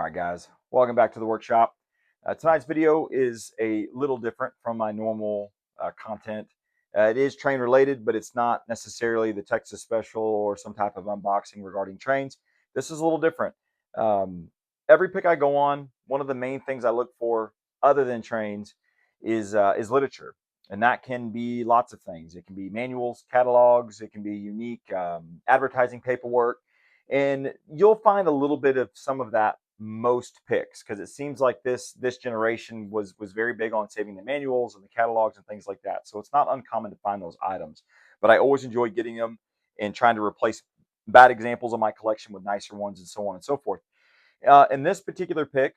Alright guys, welcome back to the workshop. Tonight's video is a little different from my normal content. It is train related, but it's not necessarily the Texas special or some type of unboxing regarding trains. This is a little different. Um, every pick I go on, one of the main things I look for other than trains is literature. And that can be lots of things. It can be manuals, catalogs, it can be unique advertising paperwork. And you'll find a little bit of some of that most picks because it seems like this generation was very big on saving the manuals and the catalogs and things like that. So it's not uncommon to find those items. But I always enjoy getting them and trying to replace bad examples of my collection with nicer ones and so on and so forth. In this particular pick,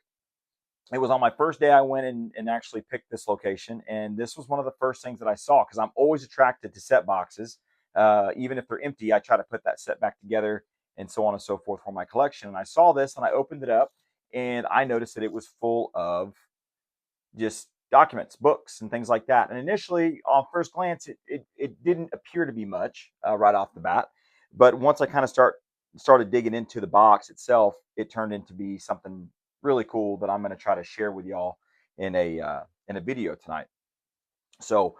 it was on my first day I went and actually picked this location, and this was one of the first things that I saw because I'm always attracted to set boxes. Even if they're empty, I try to put that set back together and so on and so forth for my collection. And I saw this and I opened it up and I noticed that it was full of just documents, books, and things like that. And initially, on first glance, it didn't appear to be much right off the bat. But once I kind of started digging into the box itself, it turned into be something really cool that I'm going to try to share with y'all in a video tonight. So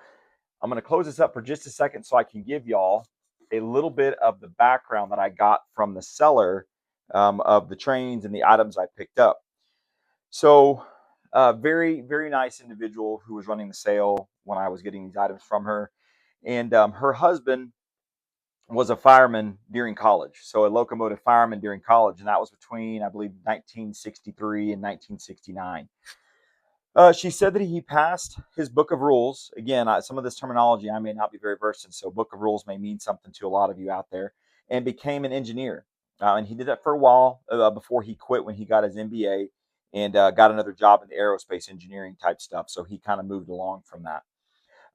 I'm going to close this up for just a second so I can give y'all a little bit of the background that I got from the seller of the trains and the items I picked up. So very, very nice individual who was running the sale when I was getting these items from her. And her husband was a fireman during college, so a locomotive fireman during college, and that was between, I believe, 1963 and 1969. She said that he passed his book of rules. Again, some of this terminology I may not be very versed in, so book of rules may mean something to a lot of you out there, and became an engineer. And he did that for a while before he quit when he got his MBA and got another job in the aerospace engineering type stuff. So he kind of moved along from that.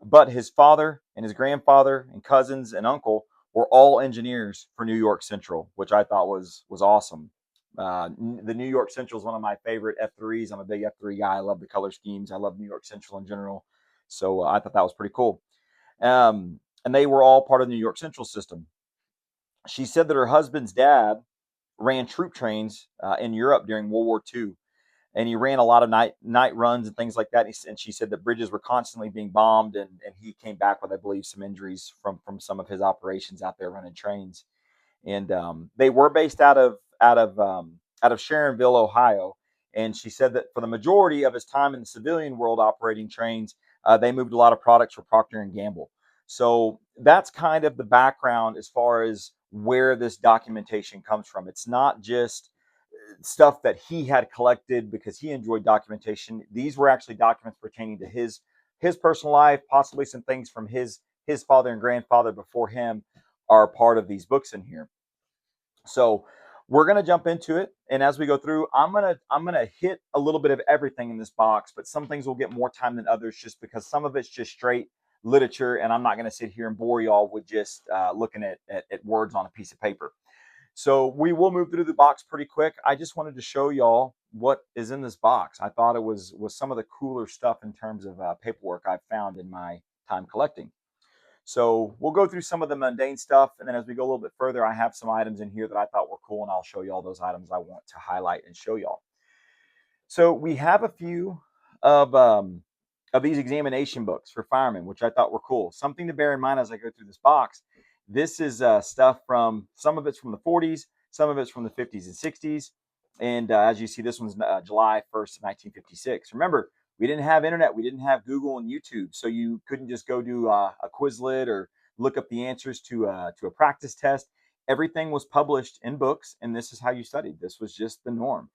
But his father and his grandfather and cousins and uncle were all engineers for New York Central, which I thought was awesome. The New York Central is one of my favorite F3s. I'm a big F3 guy. I love the color schemes. I love New York Central in general. So I thought that was pretty cool. And they were all part of the New York Central system. She said that her husband's dad ran troop trains in Europe during World War II. And he ran a lot of night runs and things like that. And she said that bridges were constantly being bombed, and he came back with, I believe, some injuries from some of his operations out there running trains. And they were based out of Sharonville, Ohio. And she said that for the majority of his time in the civilian world operating trains, they moved a lot of products for Procter and Gamble. So that's kind of the background as far as where this documentation comes from. It's not just stuff that he had collected because he enjoyed documentation. These were actually documents pertaining to his personal life, possibly some things from his father and grandfather before him are part of these books in here. So we're going to jump into it, and as we go through, I'm going to hit a little bit of everything in this box, but some things will get more time than others just because some of it's just straight literature, and I'm not going to sit here and bore y'all with just looking at words on a piece of paper. So we will move through the box pretty quick. I just wanted to show y'all what is in this box. I thought it was some of the cooler stuff in terms of paperwork I've found in my time collecting. So we'll go through some of the mundane stuff, and then as we go a little bit further, I have some items in here that I thought were cool, and I'll show y'all those items I want to highlight and show y'all. So we have a few of these examination books for firemen, which I thought were cool. Something to bear in mind as I go through this box. This is stuff from, some of it's from the 40s, some of it's from the 50s and 60s. And as you see, this one's July 1st, 1956. Remember, we didn't have internet. We didn't have Google and YouTube. So you couldn't just go do a Quizlet or look up the answers to a practice test. Everything was published in books, and this is how you studied. This was just the norm.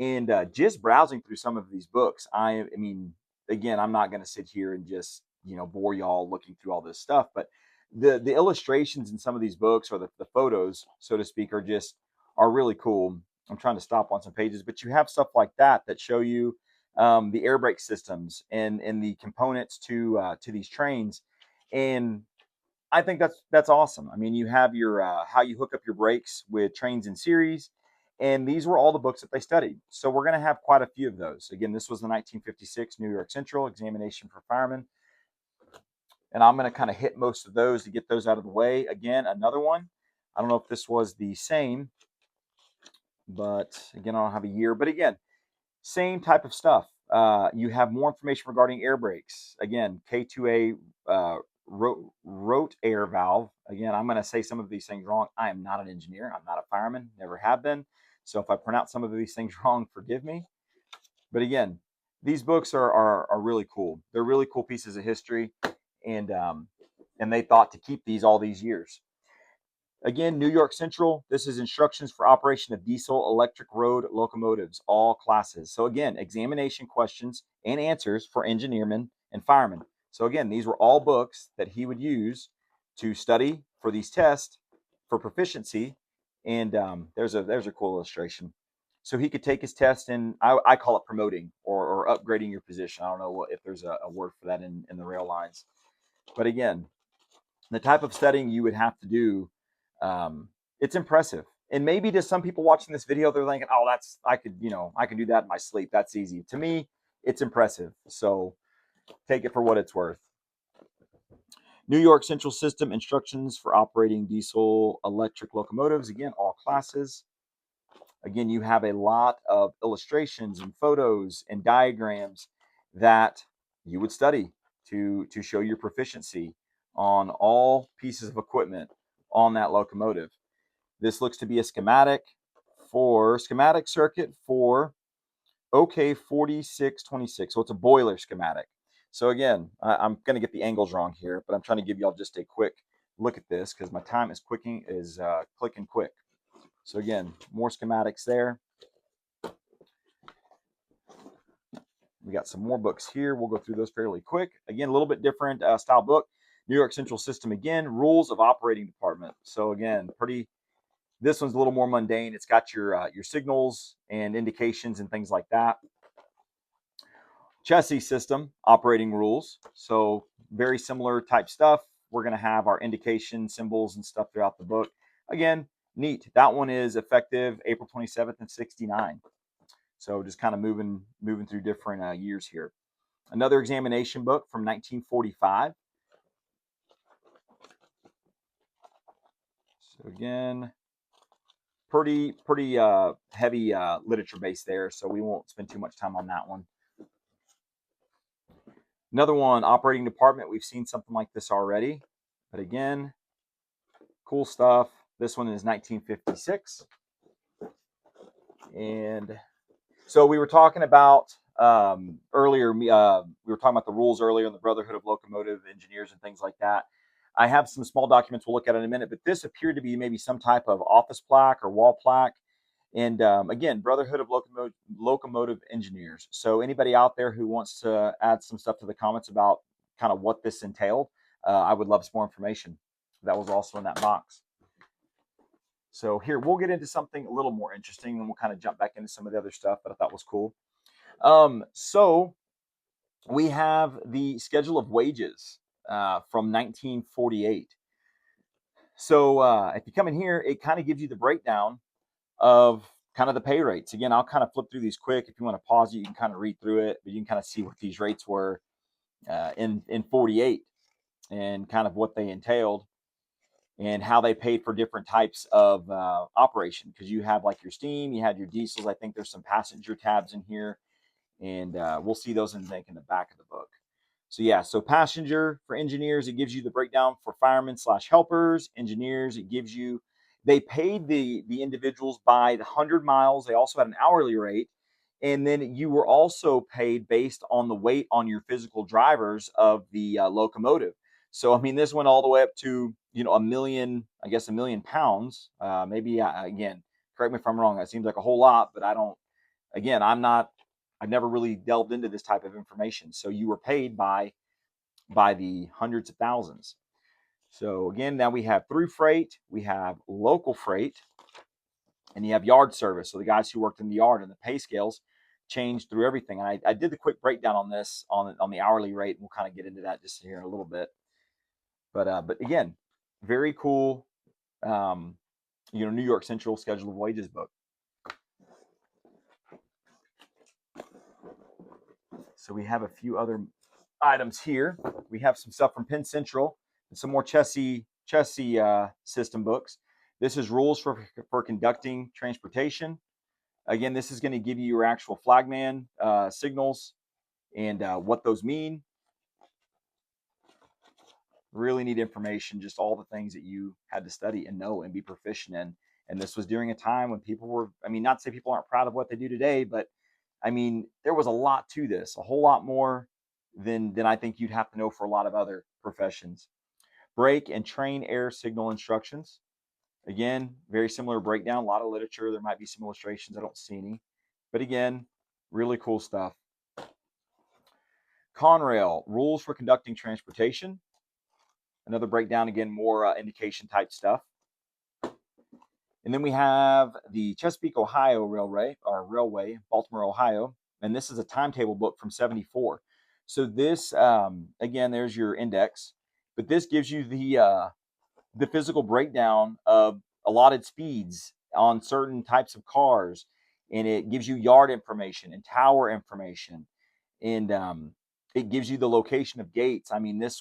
And just browsing through some of these books, I mean, again, I'm not going to sit here and just, bore y'all looking through all this stuff, but the illustrations in some of these books, or the photos, so to speak, are really cool. I'm trying to stop on some pages, but you have stuff like that show you the air brake systems and the components to these trains. And I think that's awesome. I mean, you have your how you hook up your brakes with trains in series, and these were all the books that they studied. So we're going to have quite a few of those. Again, this was the 1956 New York Central Examination for Firemen, and I'm going to kind of hit most of those to get those out of the way. Again, another one. I don't know if this was the same, but again, I don't have a year. But again, Same type of stuff. You have more information regarding air brakes. Again, K2A rote air valve. Again, I'm going to say some of these things wrong. I am not an engineer. I'm not a fireman. Never have been. So if I pronounce some of these things wrong, forgive me. But again, these books are really cool. They're really cool pieces of history, and they thought to keep these all these years. Again, New York Central, this is instructions for operation of diesel electric road locomotives, all classes. So again, examination questions and answers for engineermen and firemen. So again, these were all books that he would use to study for these tests for proficiency. And there's a cool illustration. So he could take his test, and I call it promoting or upgrading your position. I don't know if there's a word for that in the rail lines. But again, the type of studying you would have to do, it's impressive. And maybe to some people watching this video, they're thinking, "Oh, I could do that in my sleep. That's easy." To me, it's impressive. So take it for what it's worth. New York Central System instructions for operating diesel electric locomotives. Again, all classes. Again, you have a lot of illustrations and photos and diagrams that you would study to show your proficiency on all pieces of equipment on that locomotive. This looks to be a schematic circuit for OK 4626. So it's a boiler schematic. So again, I'm going to get the angles wrong here, but I'm trying to give y'all just a quick look at this because my time is clicking quick. So again, more schematics there. We got some more books here. We'll go through those fairly quick. Again, a little bit different style book. New York Central System again, rules of operating department. So again, this one's a little more mundane. It's got your signals and indications and things like that. Chassis system operating rules. So very similar type stuff. We're going to have our indication symbols and stuff throughout the book. Again, neat. That one is effective April 27th of 69. So just kind of moving through different years here. Another examination book from 1945. So again, pretty heavy literature base there, so we won't spend too much time on that one. Another one, operating department. We've seen something like this already, but again, cool stuff. This one is 1956. And so we were talking about earlier, we were talking about the rules earlier in the Brotherhood of Locomotive Engineers and things like that. I have some small documents we'll look at in a minute, but this appeared to be maybe some type of office plaque or wall plaque. And again, Brotherhood of Locomotive Engineers. So anybody out there who wants to add some stuff to the comments about kind of what this entailed, I would love some more information. That was also in that box. So here, we'll get into something a little more interesting, and we'll kind of jump back into some of the other stuff that I thought was cool. So we have the schedule of wages from 1948. So if you come in here, it kind of gives you the breakdown of kind of the pay rates. Again, I'll kind of flip through these quick. If you want to pause it, you can kind of read through it, but you can kind of see what these rates were in 48 and kind of what they entailed and how they paid for different types of operation. Because you have like your steam, you had your diesels. I think there's some passenger tabs in here, and we'll see those in the back of the book. So yeah, so passenger for engineers, it gives you the breakdown for firemen / helpers. Engineers, it gives you, they paid the individuals by the 100 miles. They also had an hourly rate. And then you were also paid based on the weight on your physical drivers of the locomotive. So, I mean, this went all the way up to, a million pounds. Maybe, again, correct me if I'm wrong. That seems like a whole lot, but I've never really delved into this type of information. So you were paid by the hundreds of thousands. So again, now we have through freight, we have local freight, and you have yard service. So the guys who worked in the yard, and the pay scales changed through everything. And I did the quick breakdown on this on the hourly rate. And we'll kind of get into that just here in a little bit. But again, very cool. New York Central Schedule of Wages book. So we have a few other items here. We have some stuff from Penn Central and some more chassis system books. This is rules for conducting transportation. Again, this is going to give you your actual flagman signals and what those mean. Really neat information, just all the things that you had to study and know and be proficient in. And this was during a time when people were, I mean, not to say people aren't proud of what they do today, but I mean, there was a lot to this, a whole lot more than I think you'd have to know for a lot of other professions. Brake and train air signal instructions. Again, very similar breakdown, a lot of literature. There might be some illustrations. I don't see any. But again, really cool stuff. Conrail, rules for conducting transportation. Another breakdown, again, more indication type stuff. And then we have the Chesapeake, Ohio Railway, Baltimore, Ohio. And this is a timetable book from 74. So this, again, there's your index. But this gives you the physical breakdown of allotted speeds on certain types of cars. And it gives you yard information and tower information. And it gives you the location of gates. I mean, this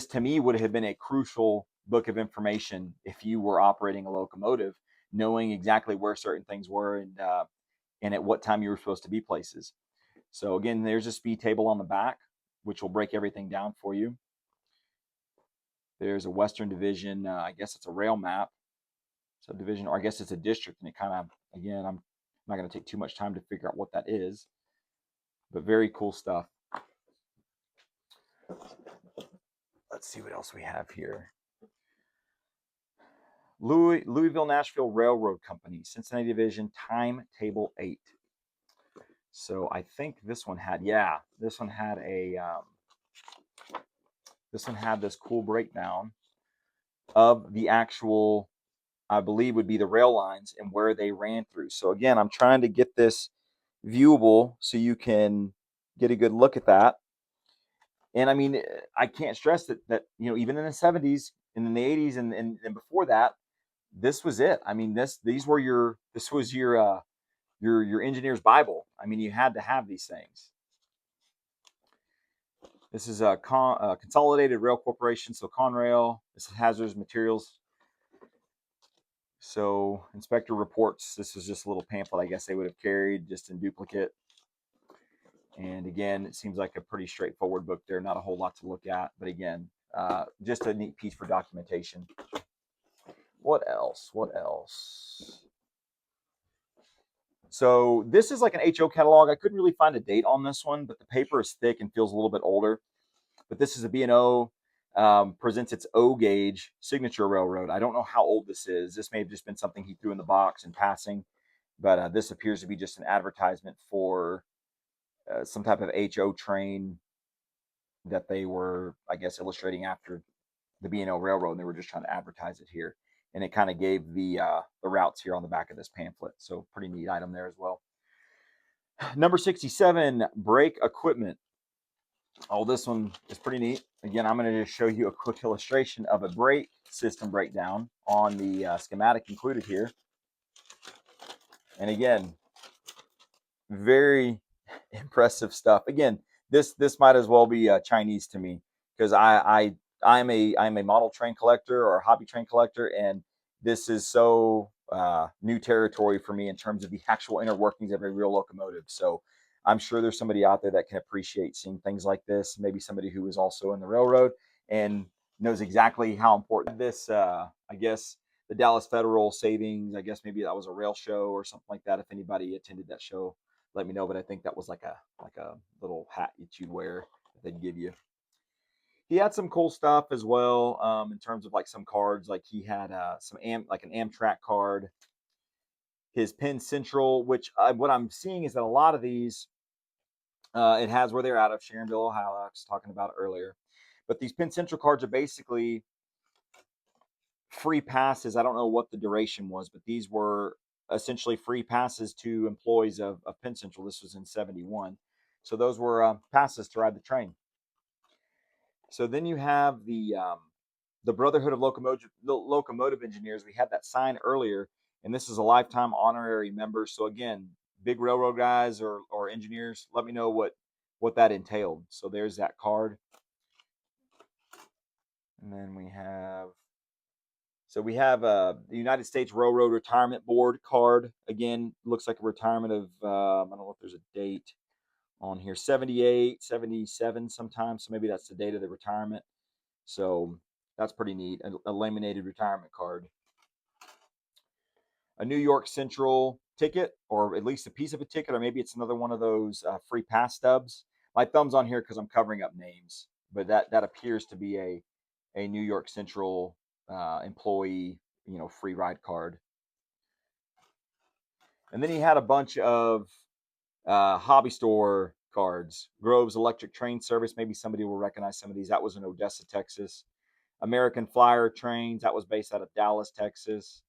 to me would have been a crucial book of information if you were operating a locomotive, knowing exactly where certain things were and at what time you were supposed to be places. So again, there's a speed table on the back, which will break everything down for you. There's a Western Division, I guess it's a rail map, subdivision, or I guess it's a district, and it kind of, again, I'm not going to take too much time to figure out what that is, but very cool stuff. Let's see what else we have here. Louisville Nashville Railroad Company, Cincinnati Division, Timetable 8. So I think this one had this cool breakdown of the actual, I believe would be the rail lines and where they ran through. So again, I'm trying to get this viewable so you can get a good look at that. And I mean, I can't stress that even in the 70s and in the 80s and before that, this was it. I mean, this was your engineer's Bible. I mean, you had to have these things. This is a Consolidated Rail Corporation, so Conrail. This is hazardous materials. So inspector reports. This is just a little pamphlet I guess they would have carried just in duplicate. And again, it seems like a pretty straightforward book there. Not a whole lot to look at, but again, just a neat piece for documentation. What else? So this is like an HO catalog. I couldn't really find a date on this one, but the paper is thick and feels a little bit older. But this is a B&O, presents its O gauge signature railroad. I don't know how old this is. This may have just been something he threw in the box in passing, but this appears to be just an advertisement for some type of HO train that they were, I guess, illustrating after the B&O Railroad, and they were just trying to advertise it here. And it kind of gave the routes here on the back of this pamphlet. So pretty neat item there as well. Number 67, brake equipment. Oh, this one is pretty neat. Again, I'm going to just show you a quick illustration of a brake system breakdown on the schematic included here. And again, very impressive stuff. Again, this might as well be Chinese to me because I'm a model train collector or a hobby train collector, and this is so new territory for me in terms of the actual inner workings of a real locomotive. So I'm sure there's somebody out there that can appreciate seeing things like this. Maybe somebody who is also in the railroad and knows exactly how important this. I guess the Dallas Federal Savings. I guess maybe that was a rail show or something like that. If anybody attended that show, let me know. But I think that was like a little hat that you'd wear that they'd give you. He had some cool stuff as well in terms of like some cards. Like he had an Amtrak card. His Penn Central, which what I'm seeing is that a lot of these, it has where they're out of Sharonville, Ohio. I was talking about it earlier. But these Penn Central cards are basically free passes. I don't know what the duration was, but these were essentially free passes to employees of Penn Central. This was in 71. So those were passes to ride the train. So then you have the Brotherhood of Locomotive Engineers. We had that sign earlier, and this is a lifetime honorary member. So again, big railroad guys or engineers, let me know what that entailed. So there's that card. And then we have So we have the United States Railroad Retirement Board card. Again, looks like a retirement of, I don't know if there's a date on here, 78, 77 sometimes. So maybe that's the date of the retirement. So that's pretty neat. A laminated retirement card. A New York Central ticket, or at least a piece of a ticket, or maybe it's another one of those free pass stubs. My thumb's on here because I'm covering up names, but that appears to be a New York Central employee, free ride card. And then he had a bunch of hobby store cards. Grove's Electric Train Service. Maybe somebody will recognize some of these. That was in Odessa, Texas. American Flyer Trains. That was based out of Dallas, Texas.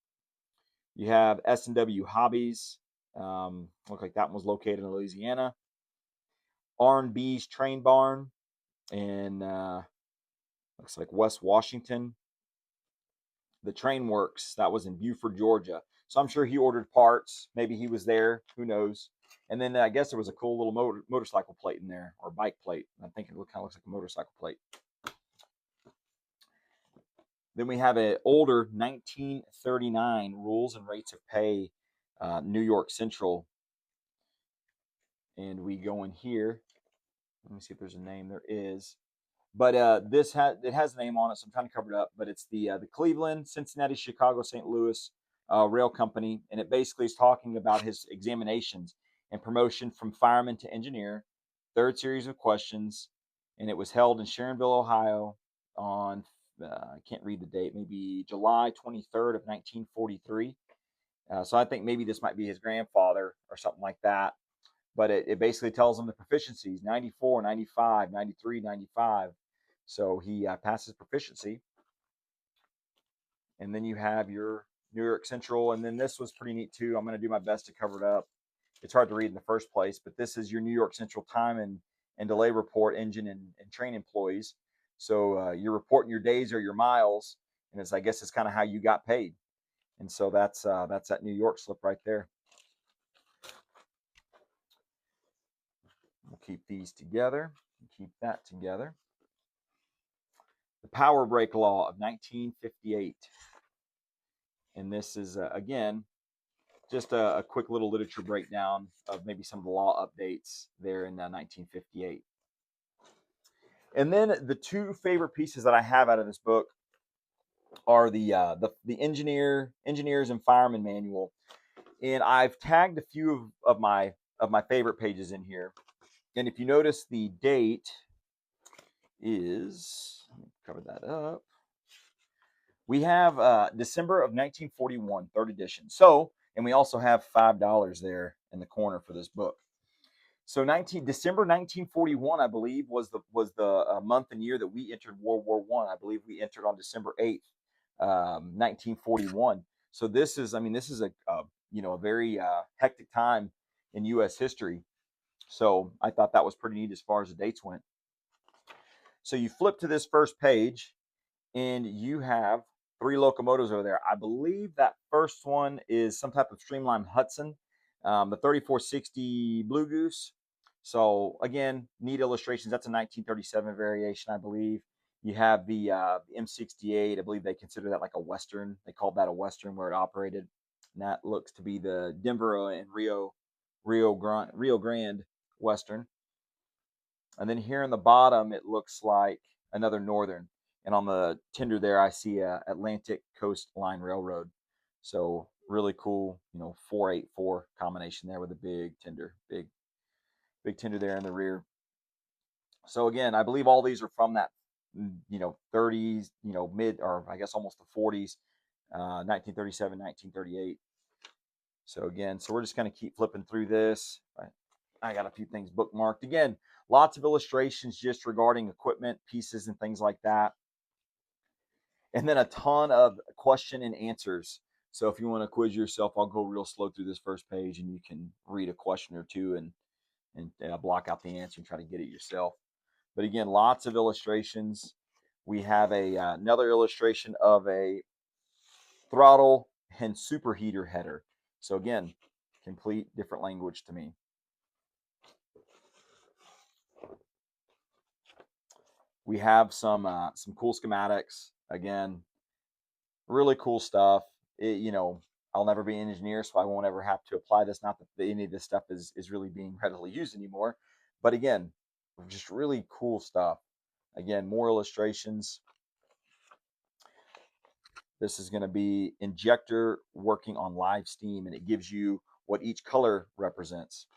You have S&W Hobbies. Look like that one was located in Louisiana. R&B's Train Barn in looks like West Washington. The Train Works, that was in Buford, Georgia. So I'm sure he ordered parts. Maybe he was there. Who knows? And then I guess there was a cool little motorcycle plate in there, or bike plate. I think it kind of looks like a motorcycle plate. Then we have an older 1939 Rules and Rates of Pay, New York Central. And we go in here. Let me see if there's a name. There is. But it has a name on it, so I'm trying to cover it up. But it's the Cleveland, Cincinnati, Chicago, St. Louis Rail Company, and it basically is talking about his examinations and promotion from fireman to engineer. Third series of questions, and it was held in Sharonville, Ohio, on I can't read the date, maybe July 23rd of 1943. So I think maybe this might be his grandfather or something like that. But it basically tells him the proficiencies 94, 95, 93, 95. So he passes proficiency. And then you have your New York Central. And then this was pretty neat too. I'm going to do my best to cover it up. It's hard to read in the first place, but this is your New York Central time and delay report, engine and train employees. So you're reporting your days or your miles. And I guess it's kind of how you got paid. And so that's that New York slip right there. We'll keep these together. Keep that together. The Power Brake Law of 1958. And this is, again, just a quick little literature breakdown of maybe some of the law updates there in 1958. And then the two favorite pieces that I have out of this book are the engineers and firemen manual. And I've tagged a few of my favorite pages in here. And if you notice, the date is, let me cover that up. We have December of 1941, third edition. So, and we also have $5 there in the corner for this book. So December 1941, I believe, was the month and year that we entered World War I. I believe we entered on December 8th, 1941. So this is a very hectic time in U.S. history. So I thought that was pretty neat as far as the dates went. So you flip to this first page, and you have 3 locomotives over there. I believe that first one is some type of streamlined Hudson, the 3460 Blue Goose. So again, neat illustrations. That's a 1937 variation, I believe. You have the M68. I believe they consider that like a Western. They called that a Western where it operated. And that looks to be the Denver and Rio Grande Western. And then here in the bottom, it looks like another Northern. And on the tender there, I see a Atlantic Coast Line Railroad. So really cool, 484 combination there with a big tender, big tender there in the rear. So again, I believe all these are from that, 30s, mid, or I guess almost the 40s, 1937, 1938. So again, we're just going to keep flipping through this. I got a few things bookmarked. Again, lots of illustrations just regarding equipment, pieces, and things like that. And then a ton of question and answers. So if you want to quiz yourself, I'll go real slow through this first page, and you can read a question or two and block out the answer and try to get it yourself. But again, lots of illustrations. We have another illustration of a throttle and superheater header. So again, complete different language to me. We have some cool schematics. Again, Really cool stuff. You know, I'll never be an engineer, so I won't ever have to apply this. Not that any of this stuff is really being readily used anymore, but again, just really cool stuff. Again, more illustrations. This is going to be injector working on live steam, and it gives you what each color represents.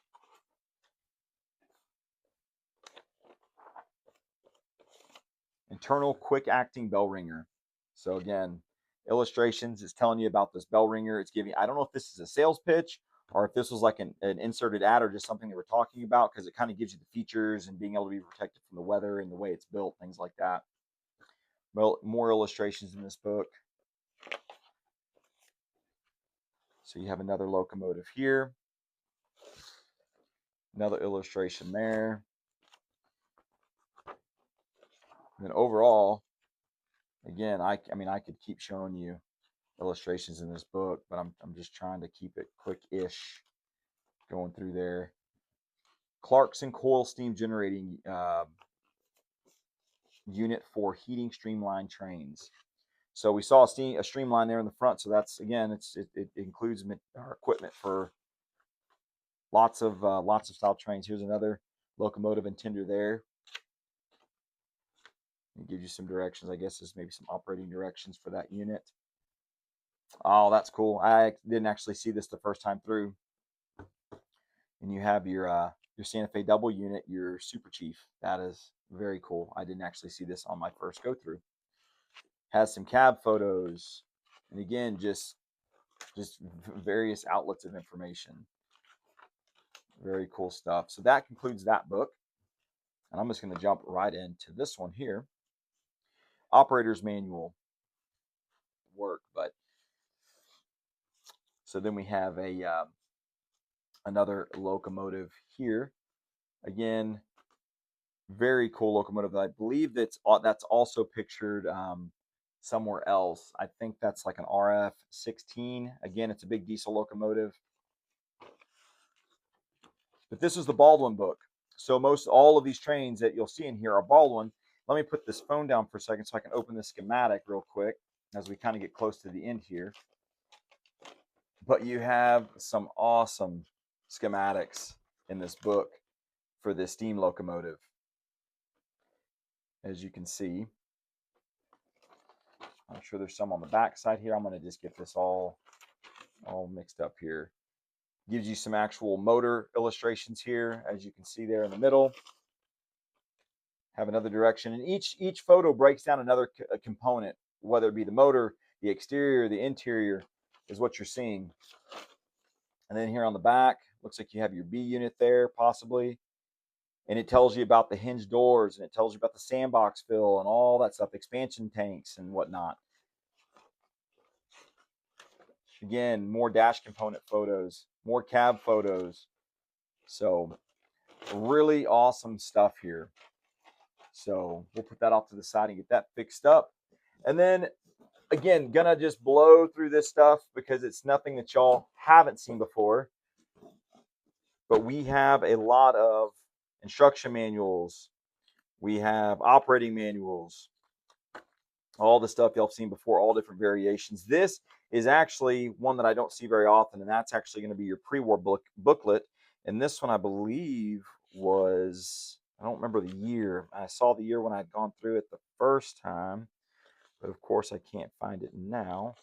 Internal quick acting bell ringer. So again, illustrations is telling you about this bell ringer. It's giving, I don't know if this is a sales pitch or if this was like an inserted ad or just something they were talking about, because it kind of gives you the features and being able to be protected from the weather and the way it's built, things like that. Well, more illustrations in this book. So you have another locomotive here, another illustration there. And then overall, again, I mean, I could keep showing you illustrations in this book, but I'm just trying to keep it quick-ish going through there. Clarkson coil steam generating unit for heating streamline trains. So we saw a streamline there in the front. So that's, again, it includes our equipment for lots of style trains. Here's another locomotive and tender there. It gives you some directions. I guess there's maybe some operating directions for that unit. Oh, that's cool. I didn't actually see this the first time through. And you have your Santa Fe double unit, your Super Chief. That is very cool. I didn't actually see this on my first go through. Has some cab photos, and again, just various outlets of information. Very cool stuff. So that concludes that book, and I'm just going to jump right into this one here. Operator's Manual work, but so then we have a another locomotive here. Again, very cool locomotive. I believe that's also pictured somewhere else. I think that's like an RF-16. Again, it's a big diesel locomotive. But this is the Baldwin book. So all of these trains that you'll see in here are Baldwin. Let me put this phone down for a second so I can open the schematic real quick as we kind of get close to the end here. But you have some awesome schematics in this book for this steam locomotive. As you can see, I'm sure there's some on the back side here. I'm going to just get this all mixed up here. Gives you some actual motor illustrations here, as you can see there in the middle. Have another direction, and each photo breaks down another component, whether it be the motor, the exterior, the interior, is what you're seeing. And then here on the back, looks like you have your B unit there, possibly. And it tells you about the hinge doors, and it tells you about the sandbox fill and all that stuff, expansion tanks and whatnot. Again, more dash component photos, more cab photos. So really awesome stuff here. So we'll put that off to the side and get that fixed up. And then again, gonna just blow through this stuff because it's nothing that y'all haven't seen before. But we have a lot of instruction manuals. We have operating manuals. All the stuff y'all have seen before, all different variations. This is actually one that I don't see very often, and that's actually going to be your pre-war booklet. And this one, I believe, was, I don't remember the year. I saw the year when I'd gone through it the first time, but of course I can't find it now.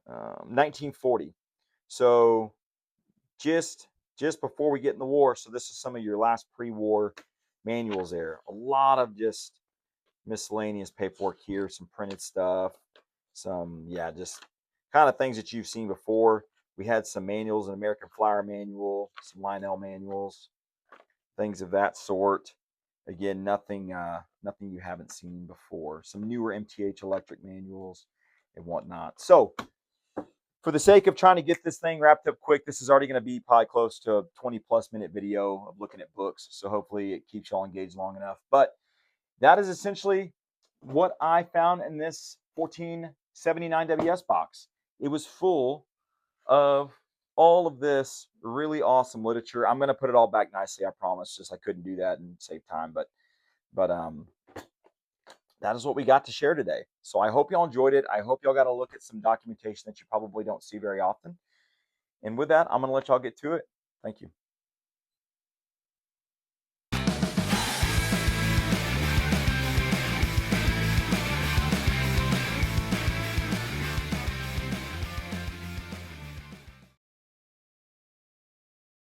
1940. So just before we get in the war. So this is some of your last pre-war manuals there. A lot of just miscellaneous paperwork here, some printed stuff, some, yeah, just kind of things that you've seen before. We had some manuals, an American Flyer manual, some Lionel manuals, things of that sort. Again, nothing you haven't seen before. Some newer MTH electric manuals and whatnot. So for the sake of trying to get this thing wrapped up quick, this is already going to be probably close to a 20+ minute video of looking at books. So hopefully it keeps y'all engaged long enough. But that is essentially what I found in this 1479 WS box. It was full of all of this really awesome literature. I'm going to put it all back nicely, I promise. Just I couldn't do that and save time, but that is what we got to share today. So I hope y'all enjoyed it. I hope y'all got to look at some documentation that you probably don't see very often. And with that, I'm going to let y'all get to it. Thank you.